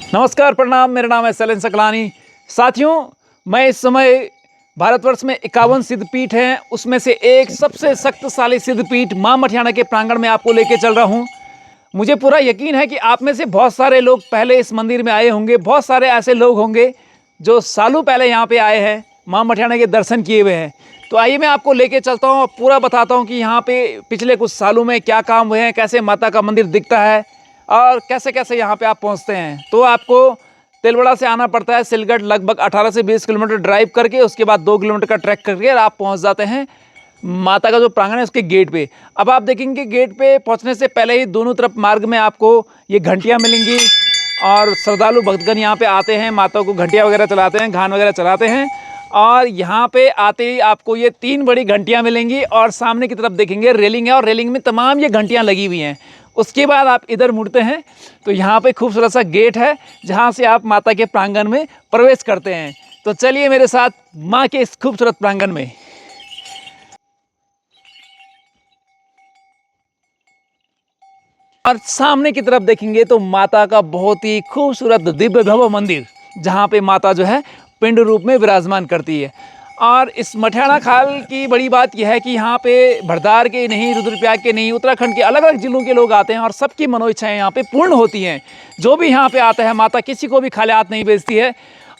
नमस्कार, प्रणाम। मेरा नाम है सैलन सकलानी। साथियों, मैं इस समय भारतवर्ष में 51 सिद्धपीठ हैं, उसमें से एक सबसे शक्तिशाली सिद्धपीठ मां मठियाना के प्रांगण में आपको लेके चल रहा हूं। मुझे पूरा यकीन है कि आप में से बहुत सारे लोग पहले इस मंदिर में आए होंगे। बहुत सारे ऐसे लोग होंगे जो सालों पहले यहाँ पे आए हैं, मां मठियाना के दर्शन किए हुए हैं। तो आइए मैं आपको लेके चलता हूँ और पूरा बताता हूँ कि यहाँ पे पिछले कुछ सालों में क्या काम हुए हैं, कैसे माता का मंदिर दिखता है और कैसे कैसे यहाँ पे आप पहुँचते हैं। तो आपको तेलवड़ा से आना पड़ता है सिलगढ़, लगभग 18 से 20 किलोमीटर ड्राइव करके, उसके बाद 2 किलोमीटर का ट्रैक करके आप पहुँच जाते हैं माता का जो प्रांगण है उसके गेट पे। अब आप देखेंगे गेट पे पहुँचने से पहले ही दोनों तरफ मार्ग में आपको ये घंटियाँ मिलेंगी और श्रद्धालु भक्तगण यहाँ पे आते हैं, माता को घंटियाँ वगैरह चलाते हैं, घान वगैरह चलाते हैं। और यहाँ पे आते ही आपको ये 3 बड़ी घंटियाँ मिलेंगी और सामने की तरफ देखेंगे रेलिंग है और रेलिंग में तमाम ये घंटियाँ लगी हुई हैं। उसके बाद आप इधर मुड़ते हैं तो यहाँ पे खूबसूरत सा गेट है जहाँ से आप माता के प्रांगण में प्रवेश करते हैं। तो चलिए मेरे साथ माँ के इस खूबसूरत प्रांगण में। और सामने की तरफ देखेंगे तो माता का बहुत ही खूबसूरत दिव्य भव्य मंदिर, जहाँ पे माता जो है पिंड रूप में विराजमान करती है। और इस मठियाना खाल की बड़ी बात यह है कि यहाँ पे भरदार के नहीं, रुद्रप्रयाग के नहीं, उत्तराखंड के अलग अलग जिलों के लोग आते हैं और सबकी मनोइच्छाएं यहाँ पे पूर्ण होती हैं। जो भी यहाँ पे आता है माता किसी को भी खाली हाथ नहीं भेजती है।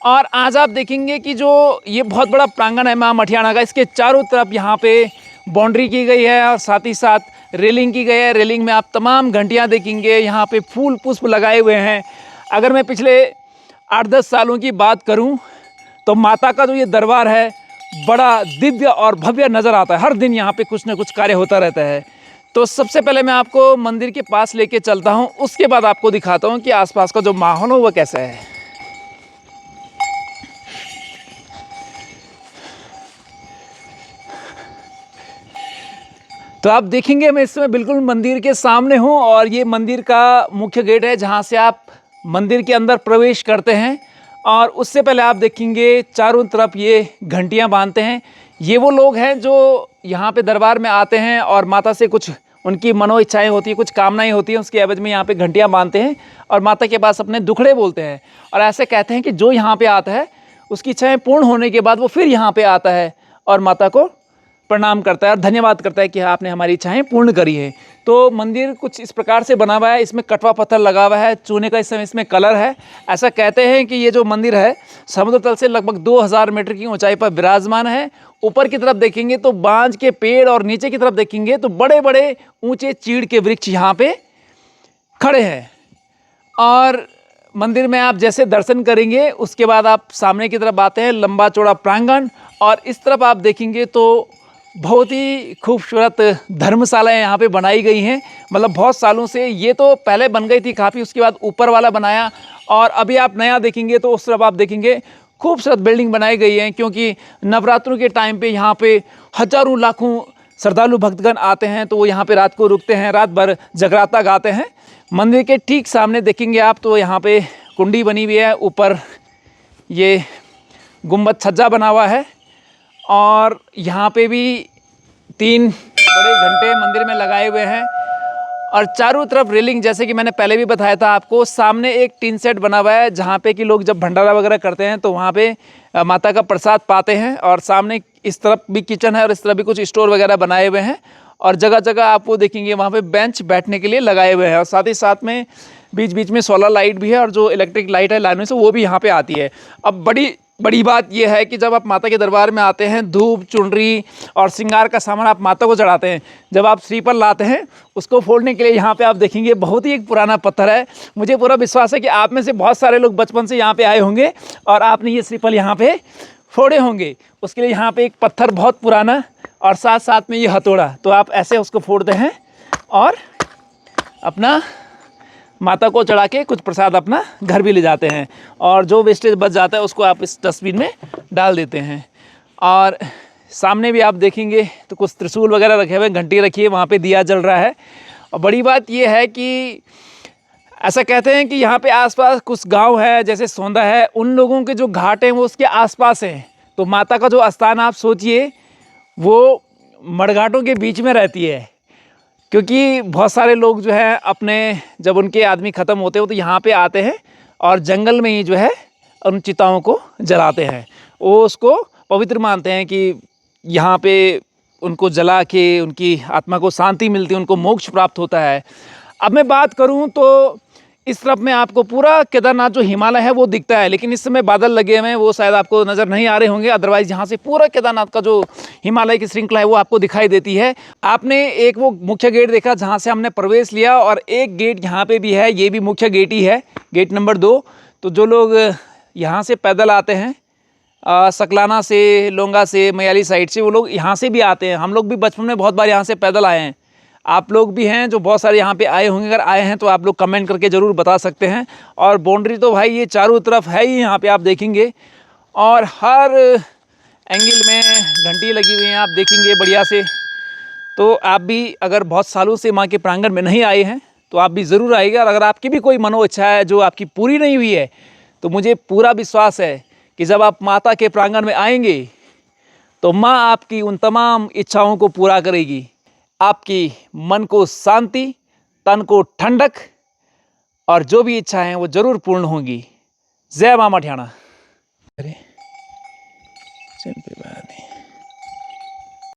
और आज आप देखेंगे कि जो ये बहुत बड़ा प्रांगण है माँ मठियाना का, इसके चारों तरफ यहाँ पे बाउंड्री की गई है और साथ ही साथ रेलिंग की गई है। रेलिंग में आप तमाम घंटियाँ देखेंगे, यहाँ पे फूल पुष्प लगाए हुए हैं। अगर मैं पिछले 8-10 सालों की बात करूँ तो माता का जो ये दरबार है बड़ा दिव्य और भव्य नज़र आता है। हर दिन यहाँ पे कुछ ना कुछ कार्य होता रहता है। तो सबसे पहले मैं आपको मंदिर के पास लेके चलता हूँ, उसके बाद आपको दिखाता हूँ कि आसपास का जो माहौल है वह कैसा है। तो आप देखेंगे मैं इस समय बिल्कुल मंदिर के सामने हूँ और ये मंदिर का मुख्य गेट है जहाँ से आप मंदिर के अंदर प्रवेश करते हैं। और उससे पहले आप देखेंगे चारों तरफ ये घंटियाँ बांधते हैं। ये वो लोग हैं जो यहाँ पे दरबार में आते हैं और माता से कुछ उनकी मनो इच्छाएँ होती हैं, कुछ कामनाएं होती हैं, उसके एवज में यहाँ पे घंटियाँ बांधते हैं और माता के पास अपने दुखड़े बोलते हैं। और ऐसे कहते हैं कि जो यहाँ पे आता है उसकी इच्छाएँ पूर्ण होने के बाद वो फिर यहाँ पर आता है और माता को प्रणाम करता है और धन्यवाद करता है कि आपने हमारी इच्छाएं पूर्ण करी है। तो मंदिर कुछ इस प्रकार से बना हुआ है, इसमें कटवा पत्थर लगा हुआ है, चूने का इस समय इसमें कलर है। ऐसा कहते हैं कि ये जो मंदिर है समुद्र तल से लगभग 2000 मीटर की ऊंचाई पर विराजमान है। ऊपर की तरफ देखेंगे तो बांज के पेड़ और नीचे की तरफ देखेंगे तो बड़े बड़े ऊँचे चीड़ के वृक्ष यहाँ पे खड़े हैं। और मंदिर में आप जैसे दर्शन करेंगे उसके बाद आप सामने की तरफ आते हैं, लंबा चौड़ा प्रांगण, और इस तरफ आप देखेंगे तो बहुत ही खूबसूरत धर्मशालाएं यहाँ पे बनाई गई हैं। मतलब बहुत सालों से, ये तो पहले बन गई थी काफ़ी, उसके बाद ऊपर वाला बनाया और अभी आप नया देखेंगे तो उस तरफ आप देखेंगे खूबसूरत बिल्डिंग बनाई गई है। क्योंकि नवरात्रों के टाइम पे यहाँ पे हजारों लाखों श्रद्धालु भक्तगण आते हैं तो वो यहाँ पे रात को रुकते हैं, रात भर जगराता गाते हैं। मंदिर के ठीक सामने देखेंगे आप तो यहाँ पे कुंडी बनी हुई है, ऊपर ये गुम्बद छज्जा बना हुआ है और यहाँ पे भी 3 बड़े घंटे मंदिर में लगाए हुए हैं और चारों तरफ रेलिंग, जैसे कि मैंने पहले भी बताया था आपको। सामने एक टीन सेट बना हुआ है जहाँ पे कि लोग जब भंडारा वगैरह करते हैं तो वहाँ पे माता का प्रसाद पाते हैं। और सामने इस तरफ भी किचन है और इस तरफ भी कुछ स्टोर वगैरह बनाए हुए हैं और जगह जगह आपको देखेंगे वहाँ पे बेंच बैठने के लिए लगाए हुए हैं। और साथ ही साथ में बीच बीच में सोलर लाइट भी है और जो इलेक्ट्रिक लाइट है लाइनों से वो भी यहाँ पे आती है। अब बड़ी बात यह है कि जब आप माता के दरबार में आते हैं, धूप चुनरी और श्रृंगार का सामान आप माता को चढ़ाते हैं। जब आप श्रीफल लाते हैं उसको फोड़ने के लिए यहाँ पे आप देखेंगे बहुत ही एक पुराना पत्थर है। मुझे पूरा विश्वास है कि आप में से बहुत सारे लोग बचपन से यहाँ पे आए होंगे और आपने ये श्रीफल यहाँ पे फोड़े होंगे। उसके लिए यहाँ पे एक पत्थर बहुत पुराना और साथ साथ में ये हथौड़ा, तो आप ऐसे उसको फोड़ते हैं और अपना माता को चढ़ा के कुछ प्रसाद अपना घर भी ले जाते हैं और जो वेस्टेज बच जाता है उसको आप इस डस्टबिन में डाल देते हैं। और सामने भी आप देखेंगे तो कुछ त्रिशूल वगैरह रखे हुए, घंटी रखी है, वहाँ पे दिया जल रहा है। और बड़ी बात यह है कि ऐसा कहते हैं कि यहाँ पे आसपास कुछ गांव है जैसे सौंदा है, उन लोगों के जो घाट हैं वो उसके आसपास हैं। तो माता का जो स्थान आप सोचिए वो मड़घाटों के बीच में रहती है। क्योंकि बहुत सारे लोग जो है अपने जब उनके आदमी ख़त्म होते हो तो यहाँ पे आते हैं और जंगल में ही जो है उन चिताओं को जलाते हैं। वो उसको पवित्र मानते हैं कि यहाँ पे उनको जला के उनकी आत्मा को शांति मिलती है, उनको मोक्ष प्राप्त होता है। अब मैं बात करूँ तो इस तरफ में आपको पूरा केदारनाथ जो हिमालय है वो दिखता है, लेकिन इस समय बादल लगे हुए हैं, वो शायद आपको नज़र नहीं आ रहे होंगे। अदरवाइज़ यहाँ से पूरा केदारनाथ का जो हिमालय की श्रृंखला है वो आपको दिखाई देती है। आपने एक वो मुख्य गेट देखा जहाँ से हमने प्रवेश लिया, और एक गेट यहाँ पे भी है, ये भी मुख्य गेट ही है, गेट नंबर 2। तो जो लोग यहाँ से पैदल आते हैं सकलाना से, लोंगा से, मयाली साइड से, वो लोग यहाँ से भी आते हैं। हम लोग भी बचपन में बहुत बार यहाँ से पैदल आए हैं। आप लोग भी हैं जो बहुत सारे यहाँ पे आए होंगे, अगर आए हैं तो आप लोग कमेंट करके ज़रूर बता सकते हैं। और बाउंड्री तो भाई ये चारों तरफ है ही, यहाँ पे आप देखेंगे, और हर एंगल में घंटी लगी हुई हैं, आप देखेंगे बढ़िया से। तो आप भी अगर बहुत सालों से माँ के प्रांगण में नहीं आए हैं तो आप भी ज़रूर आइएगा। और अगर आपकी भी कोई मनोइच्छा है जो आपकी पूरी नहीं हुई है, तो मुझे पूरा विश्वास है कि जब आप माता के प्रांगण में आएंगे तो माँ आपकी उन तमाम इच्छाओं को पूरा करेगी। आपकी मन को शांति, तन को ठंडक, और जो भी इच्छा है वो जरूर पूर्ण होंगी। जय मां मठियाना। अरे चल पे बात नहीं।